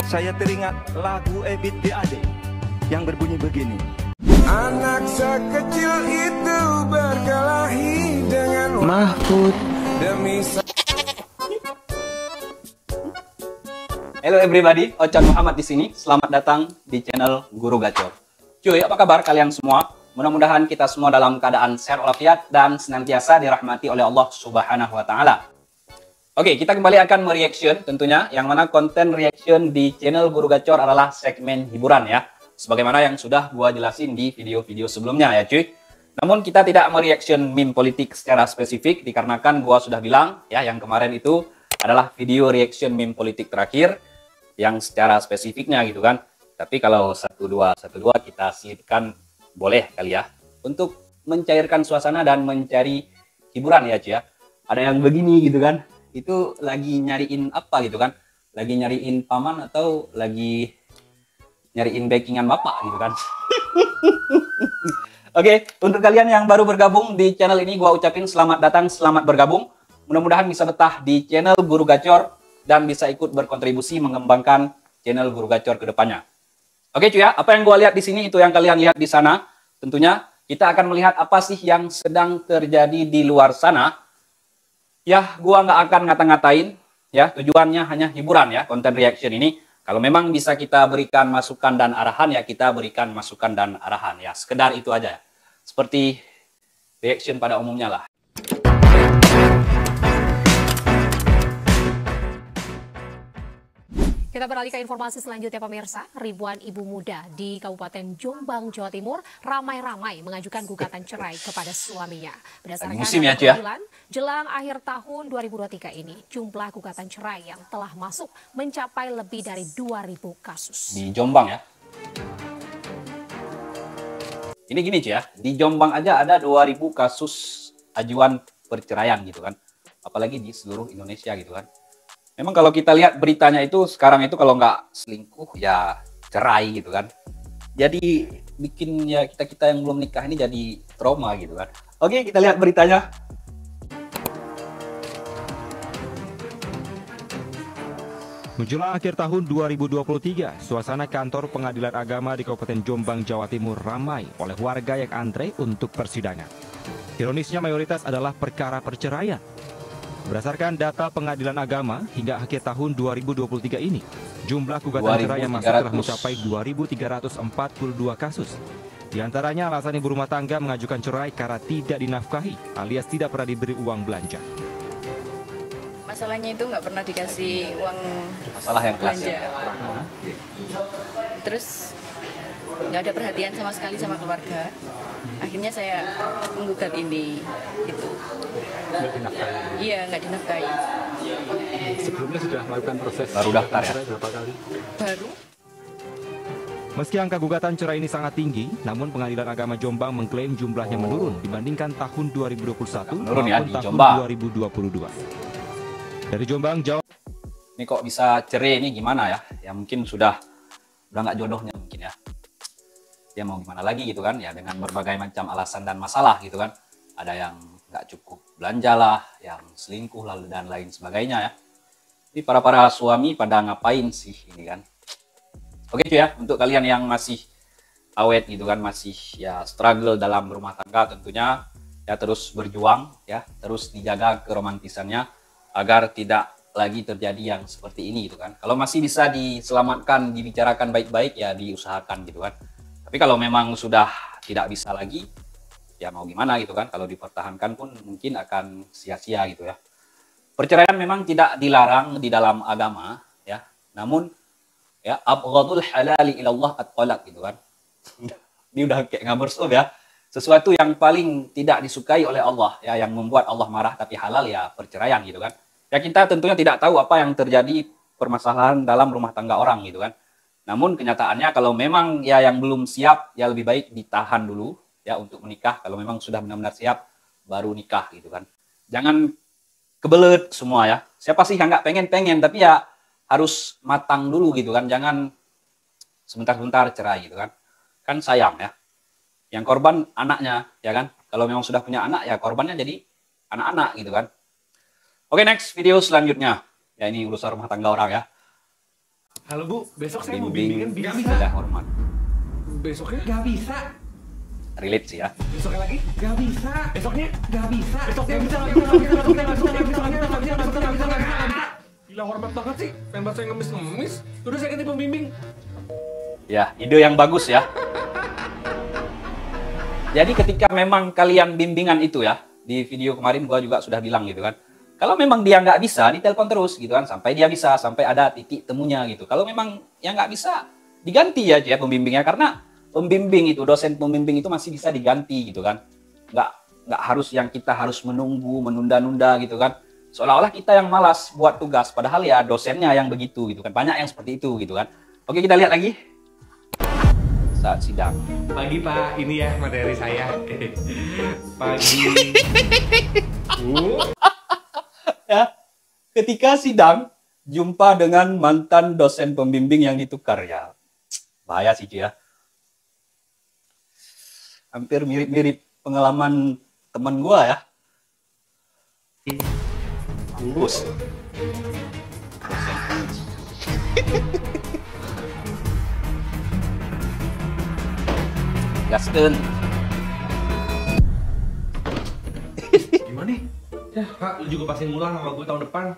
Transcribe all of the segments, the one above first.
saya teringat lagu Ebit D.Ade yang berbunyi begini. Anak sekecil itu berkelahi dengan Mahfud demi Hello everybody, Ocan Muhammad di sini. Selamat datang di channel Guru Gacor. Cuy, apa kabar kalian semua? Mudah-mudahan kita semua dalam keadaan sehat walafiat dan senantiasa dirahmati oleh Allah Subhanahu wa taala. Oke, kita kembali akan mereaction tentunya, yang mana konten reaction di channel Guru Gacor adalah segmen hiburan ya. Sebagaimana yang sudah gua jelasin di video-video sebelumnya ya cuy. Namun kita tidak mereaction meme politik secara spesifik dikarenakan gua sudah bilang ya, yang kemarin itu adalah video reaction meme politik terakhir yang secara spesifiknya gitu kan. Tapi kalau 1212 kita sisipkan boleh kali ya untuk mencairkan suasana dan mencari hiburan ya cuy ya. Ada yang begini gitu kan. Itu lagi nyariin apa gitu kan, lagi nyariin paman atau lagi nyariin backingan bapak gitu kan. Oke, untuk kalian yang baru bergabung di channel ini, gua ucapin selamat datang, selamat bergabung. Mudah-mudahan bisa betah di channel Guru Gacor dan bisa ikut berkontribusi mengembangkan channel Guru Gacor ke depannya. Oke cuy ya, apa yang gua lihat di sini itu yang kalian lihat di sana. Tentunya kita akan melihat apa sih yang sedang terjadi di luar sana. Ya, gua nggak akan ngata-ngatain, ya, tujuannya hanya hiburan ya, konten reaction ini. Kalau memang bisa kita berikan masukan dan arahan, ya kita berikan masukan dan arahan, ya, sekedar itu aja. Seperti reaction pada umumnya lah. Kita beralih ke informasi selanjutnya pemirsa. Ribuan ibu muda di Kabupaten Jombang, Jawa Timur ramai-ramai mengajukan gugatan cerai kepada suaminya. Berdasarkan pengadilan, jelang akhir tahun 2023 ini, jumlah gugatan cerai yang telah masuk mencapai lebih dari 2.000 kasus. Di Jombang ya. Ini gini cuy ya, di Jombang aja ada 2.000 kasus ajuan perceraian gitu kan. Apalagi di seluruh Indonesia gitu kan. Memang kalau kita lihat beritanya itu sekarang itu kalau nggak selingkuh ya cerai gitu kan. Jadi bikin ya kita yang belum nikah ini jadi trauma gitu kan. Oke, kita lihat beritanya. Menjelang akhir tahun 2023, suasana kantor pengadilan agama di Kabupaten Jombang, Jawa Timur ramai oleh warga yang antre untuk persidangan. Ironisnya mayoritas adalah perkara perceraian. Berdasarkan data pengadilan agama, hingga akhir tahun 2023 ini, jumlah gugatan cerai yang masuk telah mencapai 2.342 kasus. Di antaranya alasan ibu rumah tangga mengajukan cerai karena tidak dinafkahi alias tidak pernah diberi uang belanja. Masalahnya itu nggak pernah dikasih uang masalah yang belanja. Terus nggak ada perhatian sama sekali sama keluarga. Akhirnya saya menggugat ini itu. Iya, nggak dinafkahi. Sebelumnya sudah melakukan proses baru daftar ya? Berapa kali? Baru. Meski angka gugatan cerai ini sangat tinggi, namun Pengadilan Agama Jombang mengklaim jumlahnya menurun dibandingkan tahun 2021 maupun ya, tahun Jombang. 2022. Dari Jombang, Jawa. Ini kok bisa cerai ini gimana ya? Ya mungkin udah nggak jodohnya mungkin ya. Dia mau gimana lagi gitu kan? Ya dengan berbagai macam alasan dan masalah gitu kan. Ada yang nggak cukup belanja lah, yang selingkuh lalu dan lain sebagainya ya. Jadi para suami pada ngapain sih ini kan? Oke cuy ya, untuk kalian yang masih awet gitu kan, masih ya struggle dalam rumah tangga tentunya ya terus berjuang ya, terus dijaga keromantisannya agar tidak lagi terjadi yang seperti ini gitu kan. Kalau masih bisa diselamatkan, dibicarakan baik-baik ya diusahakan gitu kan. Tapi kalau memang sudah tidak bisa lagi, ya mau gimana gitu kan, kalau dipertahankan pun mungkin akan sia-sia gitu ya. Perceraian memang tidak dilarang di dalam agama ya, namun ya abghadul halali ilallah at-talaq gitu kan. Ini udah kayak ngabersop ya, sesuatu yang paling tidak disukai oleh Allah ya, yang membuat Allah marah tapi halal ya perceraian gitu kan. Ya kita tentunya tidak tahu apa yang terjadi permasalahan dalam rumah tangga orang gitu kan. Namun kenyataannya kalau memang ya yang belum siap ya lebih baik ditahan dulu ya untuk menikah. Kalau memang sudah benar-benar siap baru nikah gitu kan. Jangan kebelet semua ya. Siapa sih yang nggak pengen tapi ya harus matang dulu gitu kan. Jangan sebentar-sebentar cerai gitu kan. Kan sayang ya. Yang korban anaknya ya kan. Kalau memang sudah punya anak ya korbannya jadi anak-anak gitu kan. Oke, next video selanjutnya. Ya ini urusan rumah tangga orang ya. Halo Bu, besok saya mau Bimbing bimbingan sudah bisa. hormat. Besoknya nggak bisa. Relate sih ya. Besoknya lagi nggak bisa. Besoknya nggak bisa. Besoknya bisa. Gila hormat banget sih. Pengen bahasa yang ngemis-ngemis. Udah saya ganti pembimbing. Ya, ide yang bagus ya. Jadi ketika memang kalian bimbingan itu ya, di video kemarin gua juga sudah bilang gitu kan. Kalau memang dia nggak bisa, ditelepon terus gitu kan, sampai dia bisa, sampai ada titik temunya gitu. Kalau memang yang nggak bisa, diganti aja ya pembimbingnya, karena pembimbing itu, dosen pembimbing itu masih bisa diganti gitu kan. Nggak harus yang kita harus menunggu, menunda-nunda gitu kan. Seolah-olah kita yang malas buat tugas, padahal ya dosennya yang begitu gitu kan. Banyak yang seperti itu gitu kan. Oke, kita lihat lagi. Saat sidang. Pagi Pak, ini ya materi saya. Pagi. Ya, ketika sidang, jumpa dengan mantan dosen pembimbing yang ditukar ya. Bahaya sih ya. Hampir mirip-mirip pengalaman teman gua ya. Bungkus. Dosen penguji. Gaskeun. Gimana nih? Ya, Kak, lu juga pasti ngulang sama gue tahun depan.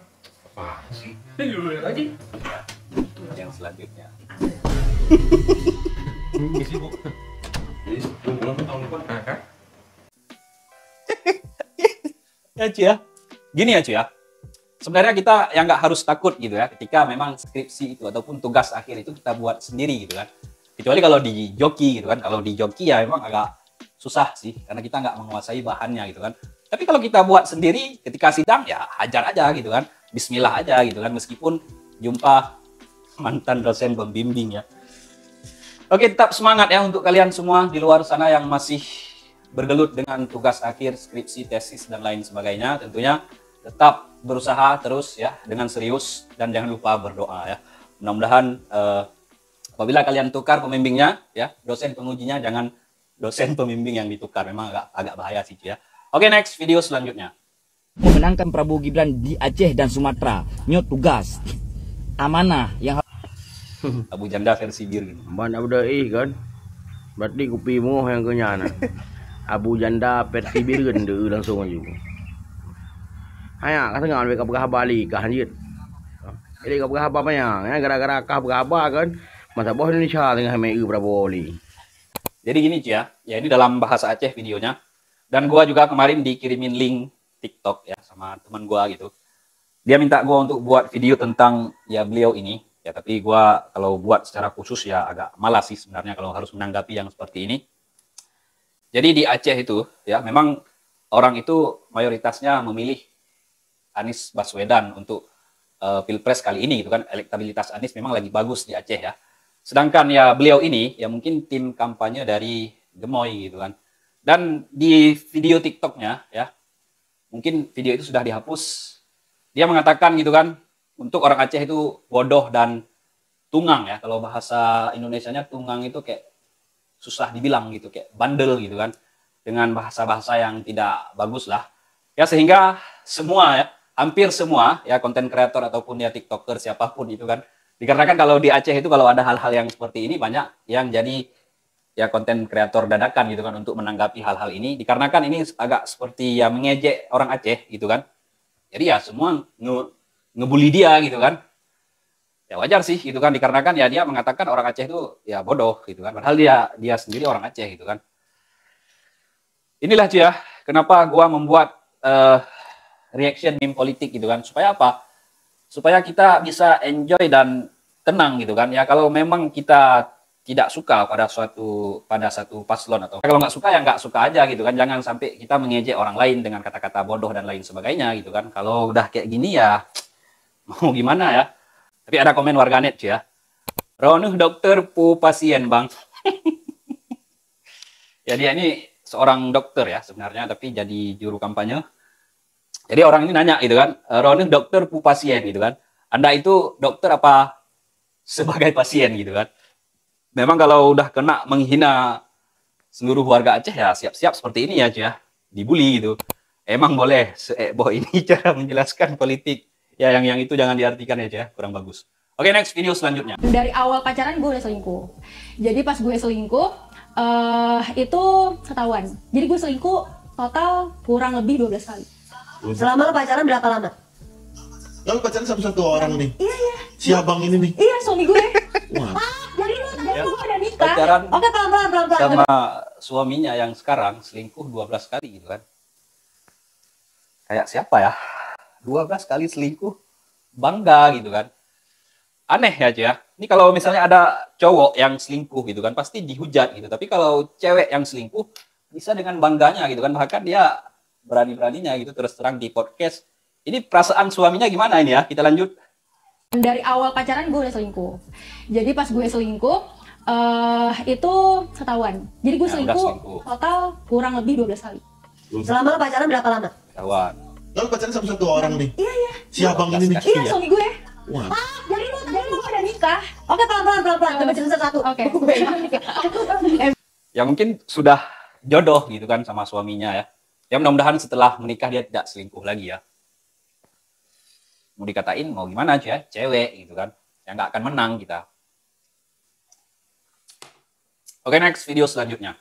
Apa sih? Ya, dulu lihat aja. Yang selanjutnya. Misi, Bu. Jadi, lu ngulang tahun depan. Kak? Ya, Ci ya. Gini ya, Ci ya. Sebenarnya kita yang nggak harus takut gitu ya, ketika memang skripsi itu ataupun tugas akhir itu kita buat sendiri gitu kan. Kecuali kalau di joki gitu kan. Kalau di joki ya memang agak susah sih, karena kita nggak menguasai bahannya gitu kan. Tapi kalau kita buat sendiri ketika sidang ya hajar aja gitu kan. Bismillah aja gitu kan, meskipun jumpa mantan dosen pembimbing ya. Oke, tetap semangat ya untuk kalian semua di luar sana yang masih bergelut dengan tugas akhir, skripsi, tesis, dan lain sebagainya. Tentunya tetap berusaha terus ya dengan serius, dan jangan lupa berdoa ya. Mudah-mudahan apabila kalian tukar pembimbingnya ya, dosen pengujinya jangan dosen pembimbing yang ditukar. Memang agak bahaya sih ya. Oke, next video selanjutnya. Memenangkan Prabowo Gibran di Aceh dan Sumatera. Nyot tugas amanah yang Abu Janda versi bir gitu. Ban Abu Dai kan. Berarti kupimu yang kenyana. Abu Janda versi bir kan langsung aja. Hanya kata ngan mereka berkhabar kah anjir. Ini kau berkhabar banyak. Ya gara-gara kah berkhabar kan. Masa bawah Indonesia tengah MEU Prabowo li. Jadi gini Ci ya. Ya ini dalam bahasa Aceh videonya. Dan gua juga kemarin dikirimin link TikTok ya sama teman gua gitu. Dia minta gua untuk buat video tentang ya beliau ini. Ya tapi gua kalau buat secara khusus ya agak malas sih sebenarnya kalau harus menanggapi yang seperti ini. Jadi di Aceh itu ya memang orang itu mayoritasnya memilih Anies Baswedan untuk Pilpres kali ini gitu kan. Elektabilitas Anies memang lagi bagus di Aceh ya. Sedangkan ya beliau ini ya mungkin tim kampanye dari Gemoy gitu kan. Dan di video TikToknya ya, mungkin video itu sudah dihapus. Dia mengatakan gitu kan, untuk orang Aceh itu bodoh dan tungang ya. Kalau bahasa Indonesianya tungang itu kayak susah dibilang gitu, kayak bandel gitu kan. Dengan bahasa-bahasa yang tidak bagus lah. Ya sehingga semua ya, hampir semua ya konten kreator ataupun ya TikToker siapapun itu kan. Dikarenakan kalau di Aceh itu kalau ada hal-hal yang seperti ini banyak yang jadi ya konten kreator dadakan gitu kan untuk menanggapi hal-hal ini. Dikarenakan ini agak seperti ya mengejek orang Aceh gitu kan. Jadi ya semua ngebully dia gitu kan. Ya wajar sih gitu kan, dikarenakan ya dia mengatakan orang Aceh itu ya bodoh gitu kan. Padahal dia sendiri orang Aceh gitu kan. Inilah Ci ya, kenapa gua membuat reaction meme politik gitu kan. Supaya apa? Supaya kita bisa enjoy dan tenang gitu kan. Ya kalau memang kita tidak suka pada satu paslon atau kalau nggak suka ya nggak suka aja gitu kan. Jangan sampai kita mengejek orang lain dengan kata-kata bodoh dan lain sebagainya gitu kan. Kalau udah kayak gini ya mau gimana ya. Tapi ada komen warganet ya. Ronuh dokter pu pasien bang. Ya dia ini seorang dokter ya sebenarnya, tapi jadi juru kampanye. Jadi orang ini nanya gitu kan, Ronuh dokter pu pasien gitu kan. Anda itu dokter apa sebagai pasien gitu kan. Memang kalau udah kena menghina seluruh warga Aceh ya siap-siap seperti ini ya Ci ya. Dibully gitu. Emang boleh seheboh ini cara menjelaskan politik. Ya yang itu jangan diartikan ya Ci ya, kurang bagus. Oke, next video selanjutnya. Dari awal pacaran gue udah selingkuh. Jadi pas gue selingkuh, itu ketahuan. Jadi gue selingkuh total kurang lebih 12 kali. Selama lo pacaran berapa lama? Lo pacaran satu-satu orang nih? Iya. Si abang ini nih? Iya, suami gue. Wah. Jadi gue udah nikah. Pacaran Oke, pelan-pelan. sama suaminya yang sekarang selingkuh 12 kali gitu kan. Kayak siapa ya? 12 kali selingkuh, bangga gitu kan. Aneh ya, Cia. Ini kalau misalnya ada cowok yang selingkuh gitu kan, pasti dihujat gitu. Tapi kalau cewek yang selingkuh, bisa dengan bangganya gitu kan. Bahkan dia berani-beraninya gitu terus terang di podcast. Ini perasaan suaminya gimana ini ya? Kita lanjut. Dari awal pacaran gue udah selingkuh. Jadi pas gue selingkuh, itu ketahuan. Jadi gue selingkuh total kurang lebih 12 kali. Selama lo pacaran berapa lama? Ketahuan. Lo pacaran satu-satu orang nih? Iya. Si abang ini nih? Iya, suami gue. Wah. Jadi gue udah nikah. Oke, pelan-pelan. Coba cerita satu. Oke. Ya mungkin sudah jodoh gitu kan sama suaminya ya. Ya mudah-mudahan setelah menikah dia tidak selingkuh lagi ya. Mau dikatain mau gimana aja, cewek gitu kan. Ya nggak akan menang kita. Oke, next video selanjutnya.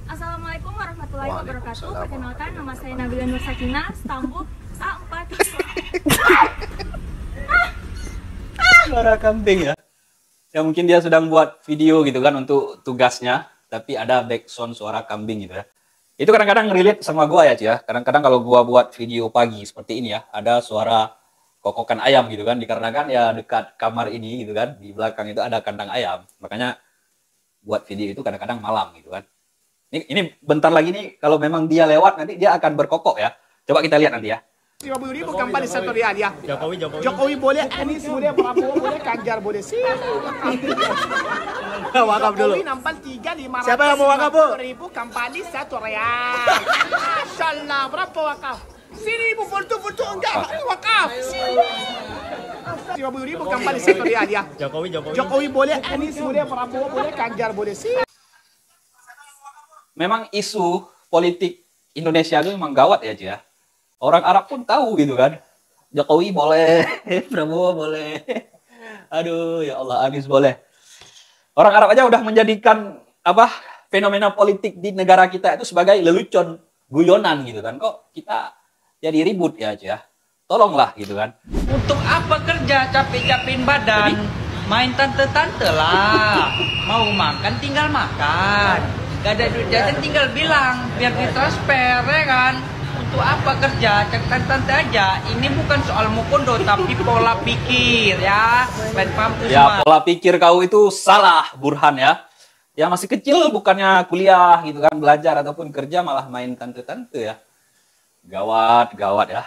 Assalamualaikum warahmatullahi wabarakatuh. Perkenalkan, nama saya Nabila Nur Sakina, stambuk A4. Suara kambing ya. Ya mungkin dia sedang buat video gitu kan untuk tugasnya, tapi ada background suara kambing gitu ya. Itu kadang-kadang relate sama gua ya, Cia. Kadang-kadang kalau gua buat video pagi seperti ini ya, ada suara kokokan ayam gitu kan, dikarenakan ya dekat kamar ini gitu kan, di belakang itu ada kandang ayam. Makanya buat video itu kadang-kadang malam gitu kan. Ini bentar lagi nih, kalau memang dia lewat nanti dia akan berkokok ya. Coba kita lihat nanti ya. 50.000 kampanye 1 rial ya. Jokowi boleh, Anies boleh, Prabowo boleh, Ganjar boleh. Wakaf dulu. Jokowi nampal 3, 500. Siapa yang mau wakaf, Bu? 50.000 kampanye 1 rial. Masya Allah, berapa wakaf? 1.000 voltu enggak, wakaf. 50.000 kampanye 1 rial ya. Jokowi boleh, Anies boleh, Prabowo boleh, Ganjar boleh. Memang isu politik Indonesia itu memang gawat ya, Cia. Orang Arab pun tahu gitu kan. Jokowi boleh, Prabowo boleh. Aduh, ya Allah, Anies boleh. Orang Arab aja udah menjadikan fenomena politik di negara kita itu sebagai lelucon, guyonan gitu kan. Kok kita jadi ribut ya, Cia. Tolonglah gitu kan. Untuk apa kerja capek-capekin badan? Main tante-tante lah. Mau makan tinggal makan. Gak ada duit jajan tinggal bilang biar ditransfer ya kan. Untuk apa kerja, tante aja. Ini bukan soal mukondo tapi pola pikir ya. Paham tuh ya, pola pikir kau itu salah, Burhan ya. Yang masih kecil bukannya kuliah gitu kan, belajar ataupun kerja malah main tante-tante ya. Gawat ya.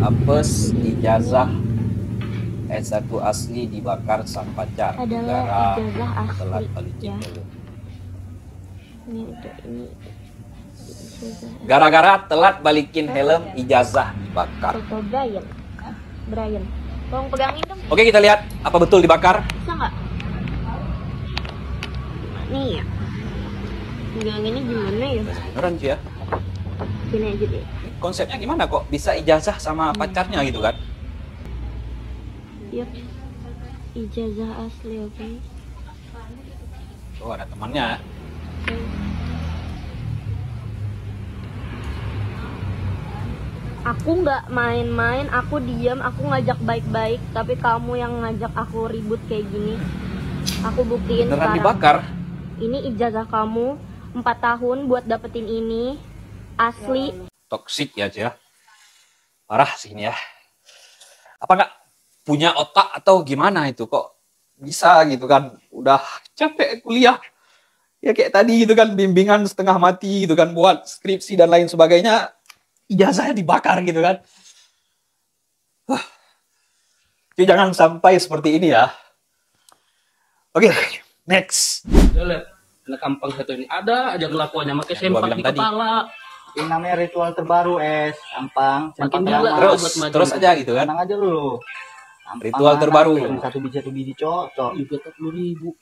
Apes ijazah S1 asli dibakar sang pacar. Adalah ijazah asli telat balikin ya. dulu. Ini. Gara-gara telat balikin helm, ijazah dibakar. Foto Brian. Tolong pegangin dong. Oke, kita lihat apa betul dibakar. Bisa nggak? Nih ya. Peganginnya gimana ya? Beneran sih ya. Gini aja deh. Konsepnya gimana kok bisa ijazah sama pacarnya gitu kan? Yuk. Ijazah asli, oke. Oh, ada temannya. Aku nggak main-main, aku diam, aku ngajak baik-baik, tapi kamu yang ngajak aku ribut kayak gini. Aku buktiin beneran sekarang. Dibakar. Ini ijazah kamu 4 tahun buat dapetin ini, asli. Toksik ya, Cia. Parah sih ini ya. Apa nggak punya otak atau gimana itu kok bisa gitu kan? Udah capek kuliah. Ya kayak tadi gitu kan, bimbingan setengah mati gitu kan, buat skripsi dan lain sebagainya. Ijazahnya dibakar gitu kan. Jadi jangan sampai seperti ini ya. Oke, next. Lihat, anak kampung satu ini ada aja kelakuannya, pakai sempak di kepala. Ini namanya ritual terbaru, Ampang. Makin gila. Terus aja gitu kan. Tenang aja dulu. Ritual terbaru. Satu biji cocok. Juga 40.000.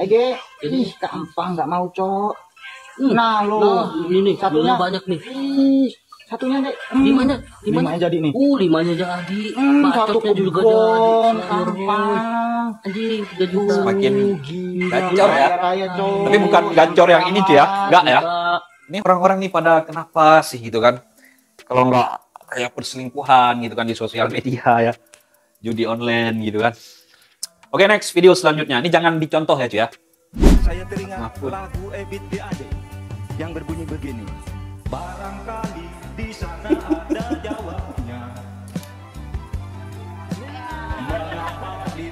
Ege, ih, Ampang nggak mau cok. Nah, lo ini satunya banyak nih. Satunya nih. Limanya jadi nih. 5-nya jadi. Bacotnya juga jadi. Anjing 3 juta. Semakin gacor ya. Tapi bukan gacor yang ini cuy ya. Enggak ya. Ini orang-orang nih pada kenapa sih gitu kan? Kalau enggak kayak perselingkuhan gitu kan di sosial media ya. Judi online gitu kan. Oke, next video selanjutnya. Ini jangan dicontoh ya cuy ya. Saya teringat lagu Ebit BAD yang berbunyi begini. Barangkali di sana ada jawabnya.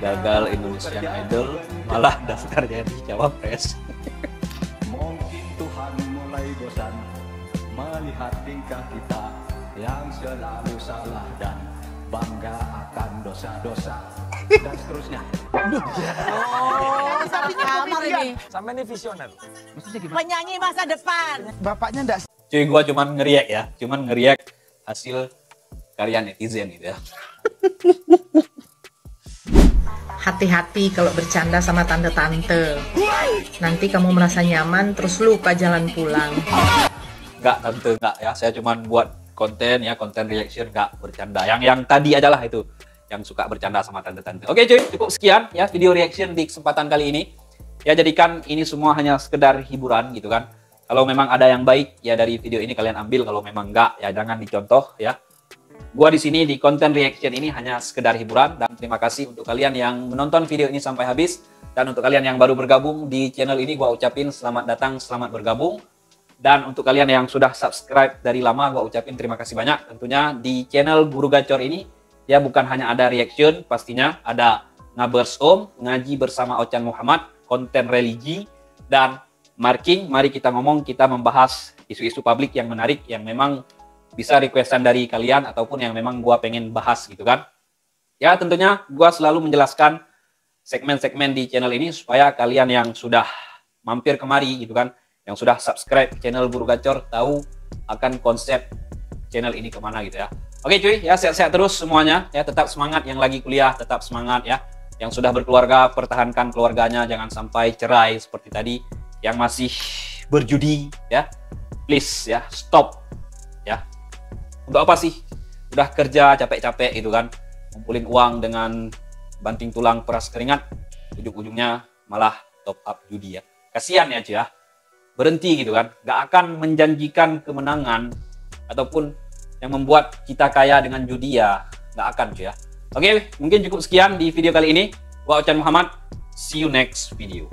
Gagal Indonesian Idol malah daftar jadi cawapres. Mungkin Tuhan mulai bosan melihat tingkah kita yang selalu salah dan bangga akan dosa-dosa dan seterusnya. Kamar ini. Sampai ini visioner. Maksudnya gimana? Penyanyi masa depan. Bapaknya enggak. Cuy, gua cuman ngeriak ya. Cuman ngeriak hasil karya netizen gitu ya. Hati-hati kalau bercanda sama tante-tante. Nanti kamu merasa nyaman terus lupa jalan pulang. Enggak, tante, enggak ya. Saya cuman buat konten ya, konten reaction, enggak bercanda. Yang tadi adalah itu, yang suka bercanda sama tante-tante. Oke cuy, cukup sekian ya video reaction di kesempatan kali ini. Ya jadikan ini semua hanya sekedar hiburan gitu kan. Kalau memang ada yang baik ya dari video ini kalian ambil, kalau memang enggak ya jangan dicontoh ya. Gua di sini di konten reaction ini hanya sekedar hiburan, dan terima kasih untuk kalian yang menonton video ini sampai habis, dan untuk kalian yang baru bergabung di channel ini gua ucapin selamat datang, selamat bergabung. Dan untuk kalian yang sudah subscribe dari lama gua ucapin terima kasih banyak. Tentunya di channel Guru Gacor ini ya bukan hanya ada reaction, pastinya ada ngabers om, ngaji bersama Ocan Muhammad, konten religi, dan marking. Mari kita ngomong, kita membahas isu-isu publik yang menarik, yang memang bisa requestan dari kalian ataupun yang memang gua pengen bahas gitu kan. Ya tentunya gua selalu menjelaskan segmen-segmen di channel ini supaya kalian yang sudah mampir kemari gitu kan, yang sudah subscribe channel Guru Gacor tahu akan konsep channel ini kemana gitu ya. Oke cuy, ya sehat-sehat terus semuanya ya, tetap semangat yang lagi kuliah, tetap semangat ya. Yang sudah berkeluarga, pertahankan keluarganya, jangan sampai cerai seperti tadi. Yang masih berjudi ya, please ya stop ya. Untuk apa sih? Udah kerja capek-capek gitu kan, ngumpulin uang dengan banting tulang peras keringat, ujung-ujungnya malah top up judi ya. Kasihan ya cuy ya. Berhenti gitu kan, gak akan menjanjikan kemenangan ataupun yang membuat kita kaya dengan judi ya, gak akan cuy ya. Oke, mungkin cukup sekian di video kali ini. Gua Ocan Muhammad, see you next video.